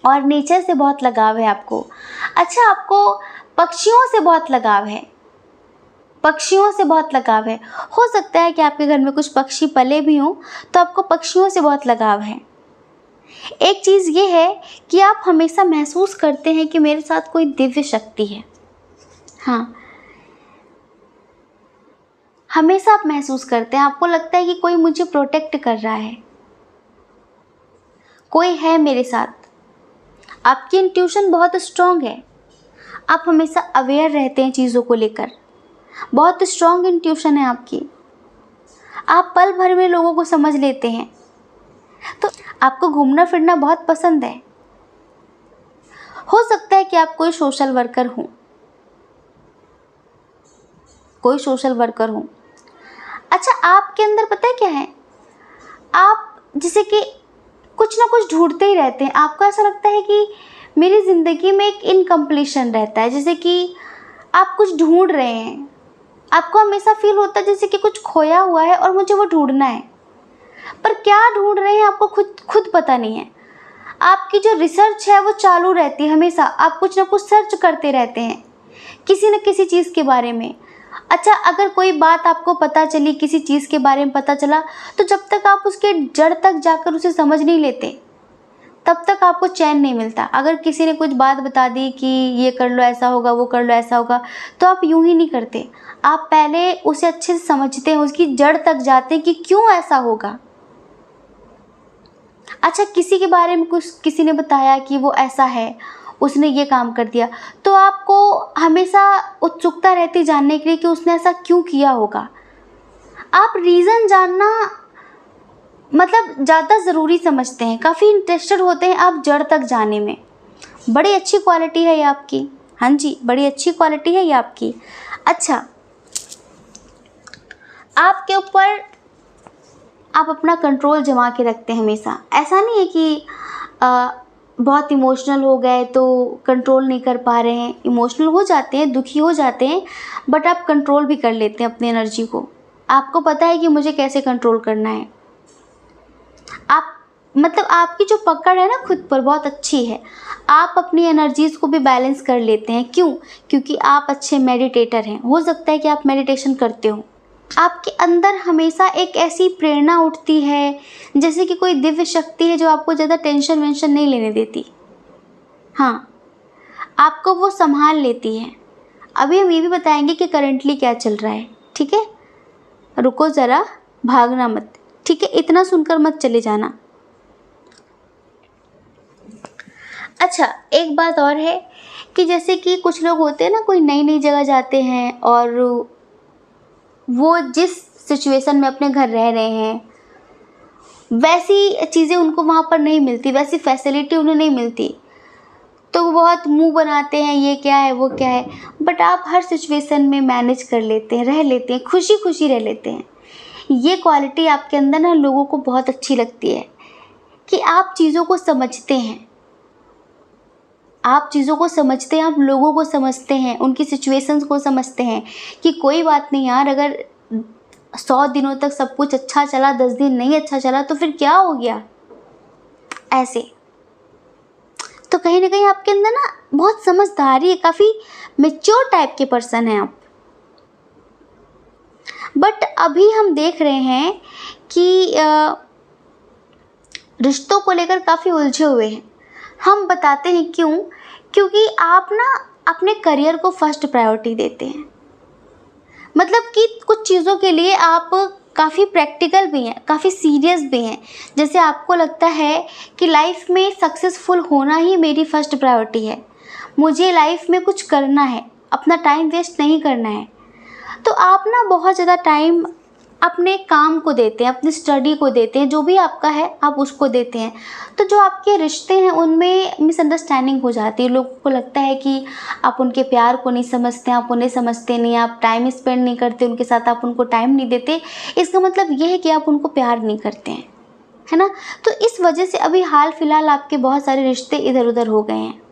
और नेचर से बहुत लगाव है आपको। अच्छा, आपको पक्षियों से बहुत लगाव है, पक्षियों से बहुत लगाव है। हो सकता है कि आपके घर में कुछ पक्षी पले भी हों, तो आपको पक्षियों से बहुत लगाव है। एक चीज़ ये है कि आप हमेशा महसूस करते हैं कि मेरे साथ कोई दिव्य शक्ति है। हाँ, हमेशा आप महसूस करते हैं, आपको लगता है कि कोई मुझे प्रोटेक्ट कर रहा है, कोई है मेरे साथ। आपकी इंट्यूशन बहुत स्ट्रॉन्ग है, आप हमेशा अवेयर रहते हैं चीज़ों को लेकर, बहुत स्ट्रॉन्ग इंट्यूशन है आपकी। आप पल भर में लोगों को समझ लेते हैं। तो आपको घूमना फिरना बहुत पसंद है। हो सकता है कि आप कोई सोशल वर्कर हो, कोई सोशल वर्कर हो। अच्छा, आपके अंदर पता है क्या है, आप जैसे कि कुछ ना कुछ ढूंढते ही रहते हैं। आपको ऐसा लगता है कि मेरी ज़िंदगी में एक इनकम्प्लीशन रहता है, जैसे कि आप कुछ ढूंढ रहे हैं। आपको हमेशा फील होता है जैसे कि कुछ खोया हुआ है और मुझे वो ढूंढना है, पर क्या ढूंढ रहे हैं आपको खुद पता नहीं है। आपकी जो रिसर्च है वो चालू रहती है, हमेशा आप कुछ ना कुछ सर्च करते रहते हैं किसी न किसी चीज़ के बारे में। अच्छा, अगर कोई बात आपको पता चली, किसी चीज़ के बारे में पता चला, तो जब तक आप उसके जड़ तक जाकर उसे समझ नहीं लेते, तब तक आपको चैन नहीं मिलता। अगर किसी ने कुछ बात बता दी कि ये कर लो ऐसा होगा, वो कर लो ऐसा होगा, तो आप यूं ही नहीं करते, आप पहले उसे अच्छे से समझते हैं, उसकी जड़ तक जाते हैं कि क्यों ऐसा होगा। अच्छा, किसी के बारे में कुछ किसी ने बताया कि वो ऐसा है, उसने ये काम कर दिया, तो आपको हमेशा उत्सुकता रहती जानने के लिए कि उसने ऐसा क्यों किया होगा। आप रीज़न जानना मतलब ज़्यादा ज़रूरी समझते हैं, काफ़ी इंटरेस्टेड होते हैं आप जड़ तक जाने में। बड़ी अच्छी क्वालिटी है ये आपकी। हाँ जी, बड़ी अच्छी क्वालिटी है ये आपकी। अच्छा, आपके ऊपर आप अपना कंट्रोल जमा के रखते हैं हमेशा। ऐसा नहीं है कि बहुत इमोशनल हो गए तो कंट्रोल नहीं कर पा रहे हैं। इमोशनल हो जाते हैं, दुखी हो जाते हैं, बट आप कंट्रोल भी कर लेते हैं अपनी एनर्जी को। आपको पता है कि मुझे कैसे कंट्रोल करना है। आप मतलब आपकी जो पकड़ है ना खुद पर बहुत अच्छी है। आप अपनी एनर्जीज़ को भी बैलेंस कर लेते हैं। क्यों? क्योंकि आप अच्छे मेडिटेटर हैं। हो सकता है कि आप मेडिटेशन करते हो। आपके अंदर हमेशा एक ऐसी प्रेरणा उठती है जैसे कि कोई दिव्य शक्ति है जो आपको ज़्यादा टेंशन वेंशन नहीं लेने देती। हाँ, आपको वो संभाल लेती है। अभी हम ये भी बताएंगे कि करंटली क्या चल रहा है, ठीक है? रुको ज़रा, भागना मत, ठीक है? इतना सुनकर मत चले जाना। अच्छा, एक बात और है कि जैसे कि कुछ लोग होते हैं ना, कोई नई नई जगह जाते हैं और वो जिस सिचुएशन में अपने घर रह रहे हैं वैसी चीज़ें उनको वहाँ पर नहीं मिलती, वैसी फैसिलिटी उन्हें नहीं मिलती, तो वो बहुत मुंह बनाते हैं ये क्या है वो क्या है। बट आप हर सिचुएशन में मैनेज कर लेते हैं, रह लेते हैं, खुशी खुशी रह लेते हैं। ये क्वालिटी आपके अंदर ना लोगों को बहुत अच्छी लगती है कि आप चीज़ों को समझते हैं, आप चीज़ों को समझते हैं, आप लोगों को समझते हैं, उनकी सिचुएशंस को समझते हैं कि कोई बात नहीं यार, अगर 100 दिनों तक सब कुछ अच्छा चला, 10 दिन नहीं अच्छा चला तो फिर क्या हो गया, ऐसे। तो कहीं ना कहीं आपके अंदर ना बहुत समझदारी है, काफ़ी मैच्योर टाइप के पर्सन हैं आप। बट अभी हम देख रहे हैं कि रिश्तों को लेकर काफ़ी उलझे हुए हैं। हम बताते हैं क्यों, क्योंकि आप ना अपने करियर को फर्स्ट प्रायोरिटी देते हैं। मतलब कि कुछ चीज़ों के लिए आप काफ़ी प्रैक्टिकल भी हैं, काफ़ी सीरियस भी हैं। जैसे आपको लगता है कि लाइफ में सक्सेसफुल होना ही मेरी फर्स्ट प्रायोरिटी है, मुझे लाइफ में कुछ करना है, अपना टाइम वेस्ट नहीं करना है। तो आप ना बहुत ज़्यादा टाइम अपने काम को देते हैं, अपनी स्टडी को देते हैं, जो भी आपका है आप उसको देते हैं। तो जो आपके रिश्ते हैं उनमें मिसअंडरस्टैंडिंग हो जाती है। लोगों को लगता है कि आप उनके प्यार को नहीं समझते, आप उन्हें समझते नहीं, आप टाइम स्पेंड नहीं करते उनके साथ, आप उनको टाइम नहीं देते। इसका मतलब ये है कि आप उनको प्यार नहीं करते हैं, है ना। तो इस वजह से अभी हाल फिलहाल आपके बहुत सारे रिश्ते इधर उधर हो गए हैं।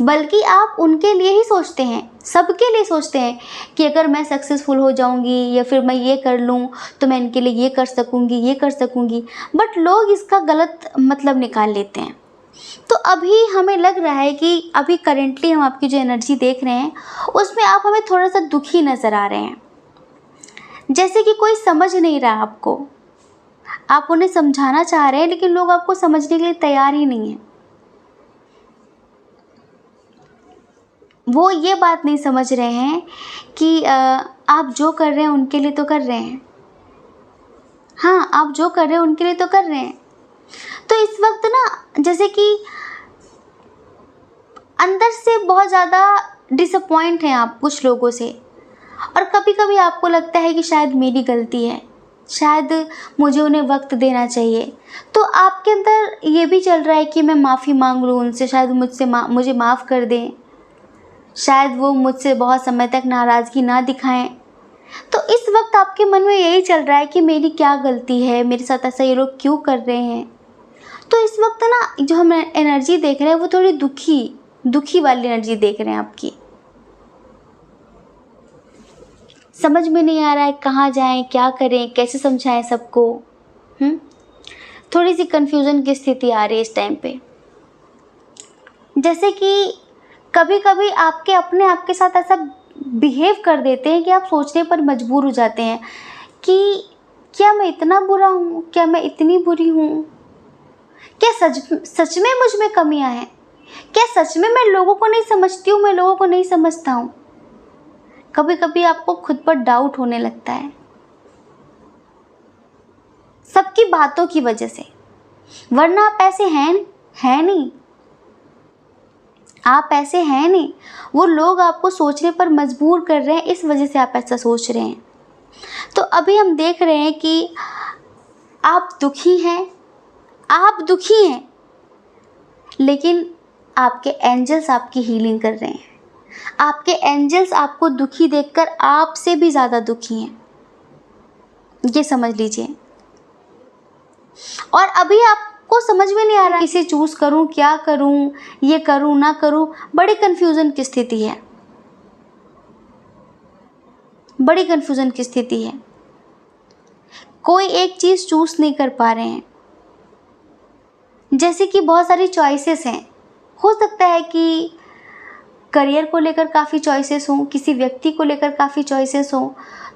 बल्कि आप उनके लिए ही सोचते हैं, सबके लिए सोचते हैं कि अगर मैं सक्सेसफुल हो जाऊंगी या फिर मैं ये कर लूँ तो मैं इनके लिए ये कर सकूंगी, ये कर सकूंगी। बट लोग इसका गलत मतलब निकाल लेते हैं। तो अभी हमें लग रहा है कि अभी करेंटली हम आपकी जो एनर्जी देख रहे हैं उसमें आप हमें थोड़ा सा दुखी नज़र आ रहे हैं, जैसे कि कोई समझ नहीं रहा आपको। आप उन्हें समझाना चाह रहे हैं लेकिन लोग आपको समझने के लिए तैयार ही नहीं है। वो ये बात नहीं समझ रहे हैं कि आप जो कर रहे हैं उनके लिए तो कर रहे हैं। हाँ, आप जो कर रहे हैं उनके लिए तो कर रहे हैं। तो इस वक्त ना जैसे कि अंदर से बहुत ज़्यादा डिसअपॉइंट हैं आप कुछ लोगों से, और कभी कभी आपको लगता है कि शायद मेरी गलती है, शायद मुझे उन्हें वक्त देना चाहिए। तो आपके अंदर ये भी चल रहा है कि मैं माफ़ी मांग लूँ उनसे, शायद मुझे माफ़ कर दें, शायद वो मुझसे बहुत समय तक नाराज़गी ना दिखाएं। तो इस वक्त आपके मन में यही चल रहा है कि मेरी क्या गलती है, मेरे साथ ऐसा ये लोग क्यों कर रहे हैं। तो इस वक्त ना जो हम एनर्जी देख रहे हैं वो थोड़ी दुखी वाली एनर्जी देख रहे हैं आपकी। समझ में नहीं आ रहा है कहाँ जाएं, क्या करें, कैसे समझाएं सबको। थोड़ी सी कन्फ्यूज़न की स्थिति आ रही है इस टाइम पे। जैसे कि कभी कभी आपके अपने आपके साथ ऐसा बिहेव कर देते हैं कि आप सोचने पर मजबूर हो जाते हैं कि क्या मैं इतना बुरा हूँ, क्या मैं इतनी बुरी हूँ, क्या सच में मुझ में कमियां हैं, क्या सच में मैं लोगों को नहीं समझती हूँ, मैं लोगों को नहीं समझता हूँ। कभी कभी आपको खुद पर डाउट होने लगता है सबकी बातों की वजह से, वरना आप ऐसे हैं नहीं, आप ऐसे हैं नहीं। वो लोग आपको सोचने पर मजबूर कर रहे हैं, इस वजह से आप ऐसा सोच रहे हैं। तो अभी हम देख रहे हैं कि आप दुखी हैं, लेकिन आपके एंजल्स आपकी हीलिंग कर रहे हैं। आपके एंजल्स आपको दुखी देखकर आपसे भी ज़्यादा दुखी हैं, ये समझ लीजिए। और अभी आपको समझ में नहीं आ रहा किसे चूज़ करूं, क्या करूं, ये करूं ना करूं। बड़ी कन्फ्यूज़न की स्थिति है, बड़ी कन्फ्यूज़न की स्थिति है। कोई एक चीज़ चूज़ नहीं कर पा रहे हैं। जैसे कि बहुत सारी चॉइसेस हैं। हो सकता है कि करियर को लेकर काफ़ी चॉइसेस हों, किसी व्यक्ति को लेकर काफ़ी चॉइसेस हों,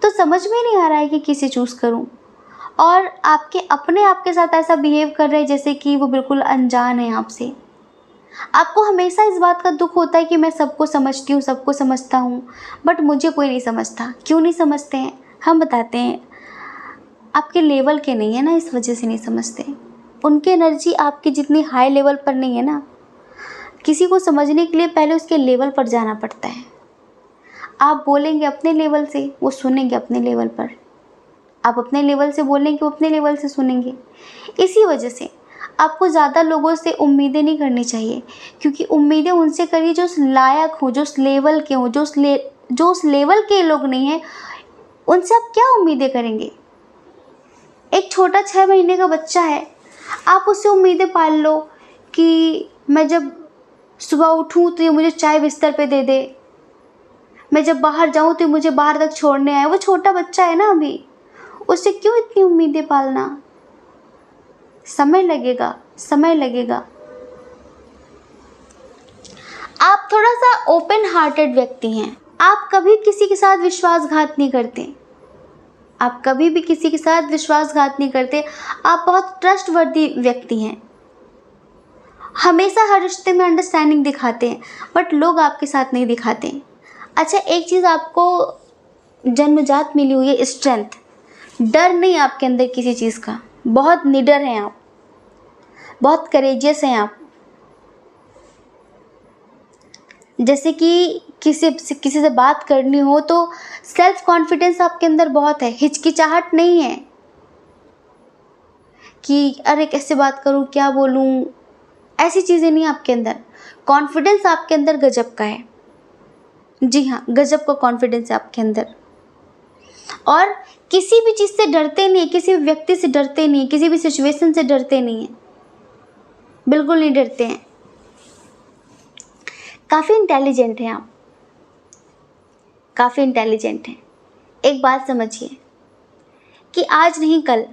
तो समझ में नहीं आ रहा है कि किसे चूज़ करूं। और आपके साथ ऐसा बिहेव कर रहे हैं जैसे कि वो बिल्कुल अनजान है आपसे। आपको हमेशा इस बात का दुख होता है कि मैं सबको समझती हूँ, सबको समझता हूँ, बट मुझे कोई नहीं समझता। क्यों नहीं समझते हैं हम बताते हैं। आपके लेवल के नहीं है ना, इस वजह से नहीं समझते। उनकी एनर्जी आपकी जितनी हाई लेवल पर नहीं है ना। किसी को समझने के लिए पहले उसके लेवल पर जाना पड़ता है। आप बोलेंगे अपने लेवल से, वो सुनेंगे अपने लेवल पर। आप अपने लेवल से बोलेंगे, वो अपने लेवल से सुनेंगे। इसी वजह से आपको ज़्यादा लोगों से उम्मीदें नहीं करनी चाहिए, क्योंकि उम्मीदें उनसे करिए जो उस लायक हो, जो उस लेवल के हो। जो उस लेवल के लोग नहीं हैं, उनसे आप क्या उम्मीदें करेंगे। एक छोटा 6 महीने का बच्चा है, आप उससे उम्मीदें पाल लो कि मैं जब सुबह उठूँ तो ये मुझे चाय बिस्तर पे दे दे, मैं जब बाहर जाऊँ तो ये मुझे बाहर तक छोड़ने आए। वो छोटा बच्चा है ना अभी, उससे क्यों इतनी उम्मीदें पालना। समय लगेगा। आप थोड़ा सा ओपन हार्टेड व्यक्ति हैं। आप कभी किसी के साथ विश्वासघात नहीं करते। आप कभी भी किसी के साथ विश्वासघात नहीं करते। आप बहुत ट्रस्टवर्दी व्यक्ति हैं। हमेशा हर रिश्ते में अंडरस्टैंडिंग दिखाते हैं, बट लोग आपके साथ नहीं दिखाते। अच्छा, एक चीज़ आपको जन्मजात मिली हुई है, स्ट्रेंथ। डर नहीं आपके अंदर किसी चीज़ का, बहुत निडर हैं आप, बहुत करेजियस हैं आप। जैसे कि किसी से बात करनी हो तो सेल्फ कॉन्फिडेंस आपके अंदर बहुत है, हिचकिचाहट नहीं है कि अरे कैसे बात करूं, क्या बोलूं, ऐसी चीज़ें नहीं आपके अंदर। कॉन्फिडेंस आपके अंदर गजब का है, जी हाँ, गजब का कॉन्फिडेंस है आपके अंदर। और किसी भी चीज़ से डरते नहीं है, किसी भी व्यक्ति से डरते नहीं है, किसी भी सिचुएशन से डरते नहीं है, बिल्कुल नहीं डरते हैं। काफ़ी इंटेलिजेंट हैं आप, काफ़ी इंटेलिजेंट हैं। एक बात समझिए कि आज नहीं कल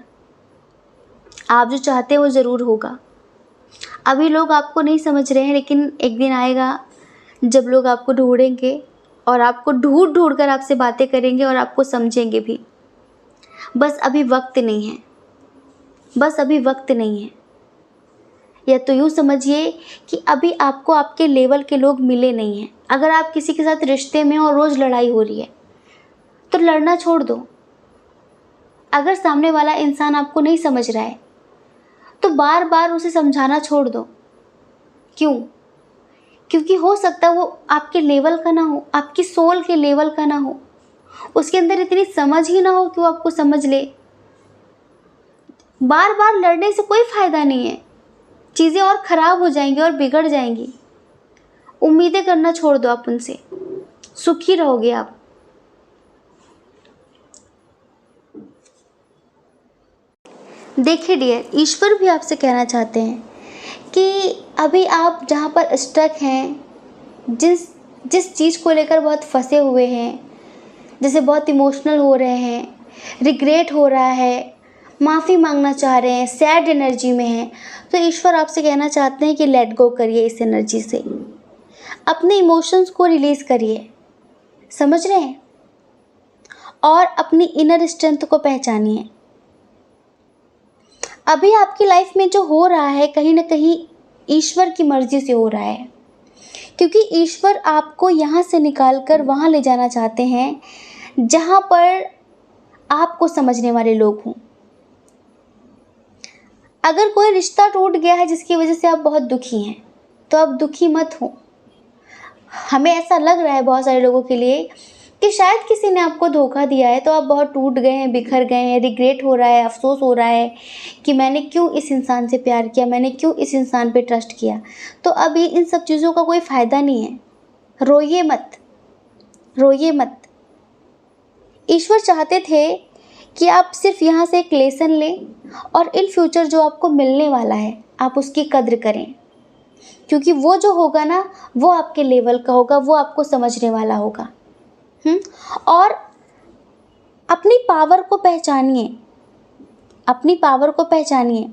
आप जो चाहते हैं वो ज़रूर होगा। अभी लोग आपको नहीं समझ रहे हैं, लेकिन एक दिन आएगा जब लोग आपको ढूंढेंगे और आपको ढूंढ ढूंढ कर आपसे बातें करेंगे और आपको समझेंगे भी। बस अभी वक्त नहीं है, बस अभी वक्त नहीं है। या तो यूँ समझिए कि अभी आपको आपके लेवल के लोग मिले नहीं हैं। अगर आप किसी के साथ रिश्ते में हो और रोज़ लड़ाई हो रही है तो लड़ना छोड़ दो। अगर सामने वाला इंसान आपको नहीं समझ रहा है तो बार बार उसे समझाना छोड़ दो। क्यों? क्योंकि हो सकता है वो आपके लेवल का ना हो, आपकी सोल के लेवल का ना हो, उसके अंदर इतनी समझ ही ना हो कि वो आपको समझ ले। बार बार लड़ने से कोई फ़ायदा नहीं है, चीज़ें और ख़राब हो जाएंगी और बिगड़ जाएंगी। उम्मीदें करना छोड़ दो आप उनसे, सुखी रहोगे आप। देखिए डियर, ईश्वर भी आपसे कहना चाहते हैं कि अभी आप जहाँ पर स्टक हैं, जिस चीज़ को लेकर बहुत फंसे हुए हैं, जैसे बहुत इमोशनल हो रहे हैं, रिग्रेट हो रहा है, माफ़ी मांगना चाह रहे हैं, सैड एनर्जी में हैं, तो ईश्वर आपसे कहना चाहते हैं कि लेट गो करिए इस एनर्जी से, अपने इमोशंस को रिलीज़ करिए, समझ रहे हैं, और अपनी इनर स्ट्रेंथ को पहचानिए। अभी आपकी लाइफ में जो हो रहा है कहीं ना कहीं ईश्वर की मर्ज़ी से हो रहा है, क्योंकि ईश्वर आपको यहाँ से निकाल कर वहाँ ले जाना चाहते हैं जहाँ पर आपको समझने वाले लोग हों। अगर कोई रिश्ता टूट गया है जिसकी वजह से आप बहुत दुखी हैं, तो आप दुखी मत हो। हमें ऐसा लग रहा है बहुत सारे लोगों के लिए कि शायद किसी ने आपको धोखा दिया है, तो आप बहुत टूट गए हैं, बिखर गए हैं, रिग्रेट हो रहा है, अफसोस हो रहा है कि मैंने क्यों इस इंसान से प्यार किया, मैंने क्यों इस इंसान पे ट्रस्ट किया। तो अभी इन सब चीज़ों का कोई फ़ायदा नहीं है। रोइए मत, रोइए मत। ईश्वर चाहते थे कि आप सिर्फ यहाँ से एक लेसन लें और इन फ्यूचर जो आपको मिलने वाला है आप उसकी कद्र करें, क्योंकि वो जो होगा ना वो आपके लेवल का होगा, वो आपको समझने वाला होगा। और अपनी पावर को पहचानिए, अपनी पावर को पहचानिए।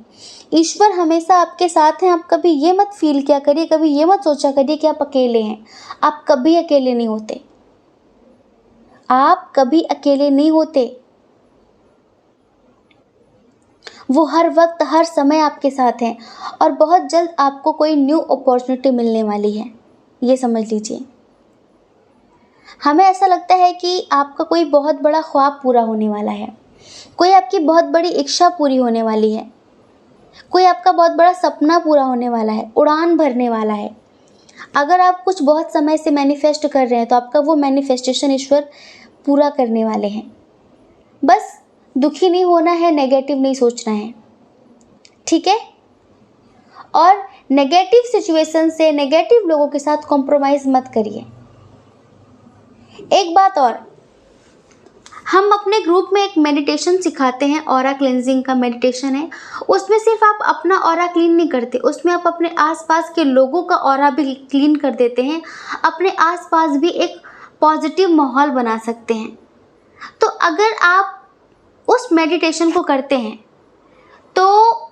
ईश्वर हमेशा आपके साथ हैं। आप कभी ये मत फील किया करिए, कभी ये मत सोचा करिए कि आप अकेले हैं। आप कभी अकेले नहीं होते, आप कभी अकेले नहीं होते। वो हर वक्त हर समय आपके साथ हैं और बहुत जल्द आपको कोई न्यू अपॉर्चुनिटी मिलने वाली है, ये समझ लीजिए। हमें ऐसा लगता है कि आपका कोई बहुत बड़ा ख्वाब पूरा होने वाला है, कोई आपकी बहुत बड़ी इच्छा पूरी होने वाली है, कोई आपका बहुत बड़ा सपना पूरा होने वाला है, उड़ान भरने वाला है। अगर आप कुछ बहुत समय से मैनिफेस्ट कर रहे हैं तो आपका वो मैनिफेस्टेशन ईश्वर पूरा करने वाले हैं। बस दुखी नहीं होना है, नेगेटिव नहीं सोचना है, ठीक है। और नेगेटिव सिचुएशन से, नेगेटिव लोगों के साथ कॉम्प्रोमाइज़ मत करिए। एक बात और, हम अपने ग्रुप में एक मेडिटेशन सिखाते हैं, ऑरा क्लेंजिंग का मेडिटेशन है। उसमें सिर्फ आप अपना ऑरा क्लीन नहीं करते, उसमें आप अपने आसपास के लोगों का ऑरा भी क्लीन कर देते हैं, अपने आसपास भी एक पॉजिटिव माहौल बना सकते हैं। तो अगर आप उस मेडिटेशन को करते हैं तो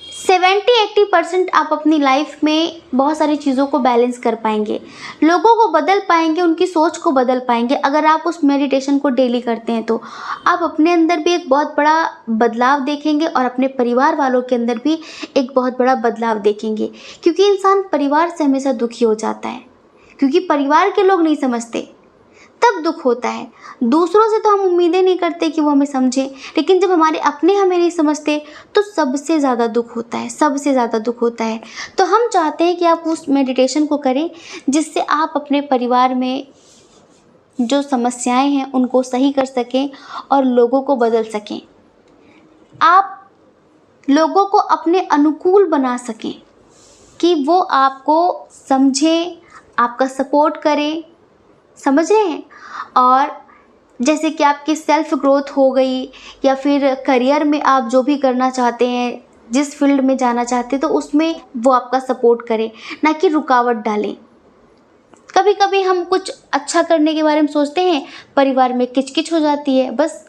70-80% आप अपनी लाइफ में बहुत सारी चीज़ों को बैलेंस कर पाएंगे, लोगों को बदल पाएंगे, उनकी सोच को बदल पाएंगे। अगर आप उस मेडिटेशन को डेली करते हैं तो आप अपने अंदर भी एक बहुत बड़ा बदलाव देखेंगे और अपने परिवार वालों के अंदर भी एक बहुत बड़ा बदलाव देखेंगे। क्योंकि इंसान परिवार से हमेशा दुखी हो जाता है, क्योंकि परिवार के लोग नहीं समझते, तब दुख होता है। दूसरों से तो हम उम्मीदें नहीं करते कि वो हमें समझें, लेकिन जब हमारे अपने हमें नहीं समझते तो सबसे ज़्यादा दुख होता है, सबसे ज़्यादा दुख होता है। तो हम चाहते हैं कि आप उस मेडिटेशन को करें जिससे आप अपने परिवार में जो समस्याएं हैं उनको सही कर सकें और लोगों को बदल सकें। आप लोगों को अपने अनुकूल बना सकें कि वो आपको समझें, आपका सपोर्ट करें, समझ रहे हैं। और जैसे कि आपकी सेल्फ ग्रोथ हो गई या फिर करियर में आप जो भी करना चाहते हैं, जिस फील्ड में जाना चाहते हैं, तो उसमें वो आपका सपोर्ट करें, ना कि रुकावट डालें। कभी कभी हम कुछ अच्छा करने के बारे में सोचते हैं, परिवार में किचकिच हो जाती है, बस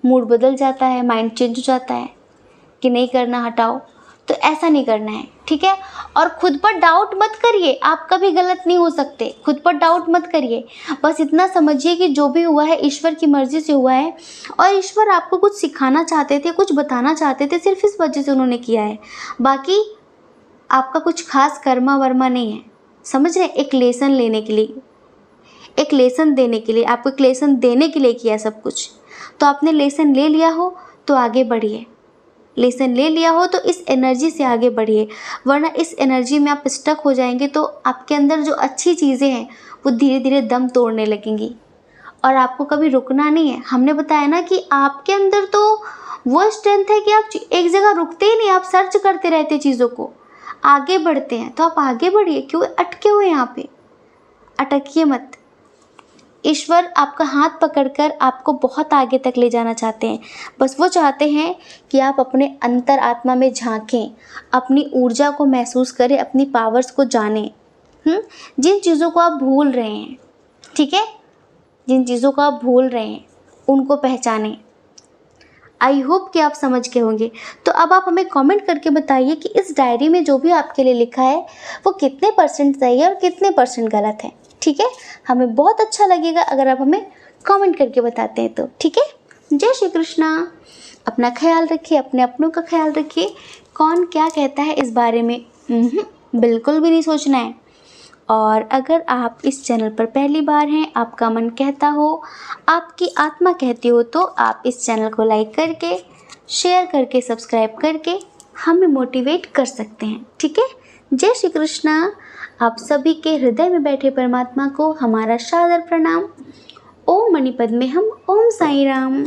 मूड बदल जाता है, माइंड चेंज हो जाता है कि नहीं करना, हटाओ। तो ऐसा नहीं करना है, ठीक है। और खुद पर डाउट मत करिए, आप कभी गलत नहीं हो सकते, खुद पर डाउट मत करिए। बस इतना समझिए कि जो भी हुआ है ईश्वर की मर्ज़ी से हुआ है, और ईश्वर आपको कुछ सिखाना चाहते थे, कुछ बताना चाहते थे, सिर्फ इस वजह से उन्होंने किया है। बाकी आपका कुछ खास कर्मा वर्मा नहीं है, समझ रहे। एक लेसन लेने के लिए, एक लेसन देने के लिए, आपको एक लेसन देने के लिए किया सब कुछ। तो आपने लेसन ले लिया हो तो आगे बढ़िए, लेसन ले लिया हो तो इस एनर्जी से आगे बढ़िए, वरना इस एनर्जी में आप स्टक हो जाएंगे तो आपके अंदर जो अच्छी चीज़ें हैं वो धीरे धीरे दम तोड़ने लगेंगी। और आपको कभी रुकना नहीं है। हमने बताया ना कि आपके अंदर तो वो स्ट्रेंथ है कि आप एक जगह रुकते ही नहीं, आप सर्च करते रहते चीज़ों को, आगे बढ़ते हैं। तो आप आगे बढ़िए, क्यों अटके हुए हैं यहाँ पे, अटकिए मत। ईश्वर आपका हाथ पकड़कर आपको बहुत आगे तक ले जाना चाहते हैं। बस वो चाहते हैं कि आप अपने अंतर आत्मा में झांकें, अपनी ऊर्जा को महसूस करें, अपनी पावर्स को जानें। जिन चीज़ों को आप भूल रहे हैं, ठीक है, जिन चीज़ों को आप भूल रहे हैं उनको पहचानें। आई होप कि आप समझ गए होंगे। तो अब आप हमें कमेंट करके बताइए कि इस डायरी में जो भी आपके लिए लिखा है वो कितने % सही है और कितने % गलत है, ठीक है। हमें बहुत अच्छा लगेगा अगर आप हमें कमेंट करके बताते हैं तो, ठीक है। जय श्री कृष्णा। अपना ख्याल रखिए, अपने अपनों का ख्याल रखिए। कौन क्या कहता है इस बारे में बिल्कुल भी नहीं सोचना है। और अगर आप इस चैनल पर पहली बार हैं, आपका मन कहता हो, आपकी आत्मा कहती हो, तो आप इस चैनल को लाइक करके, शेयर करके, सब्सक्राइब करके हमें मोटिवेट कर सकते हैं, ठीक है। जय श्री कृष्णा। आप सभी के हृदय में बैठे परमात्मा को हमारा सादर प्रणाम। ओम मणिपद में हम, ओम साई राम।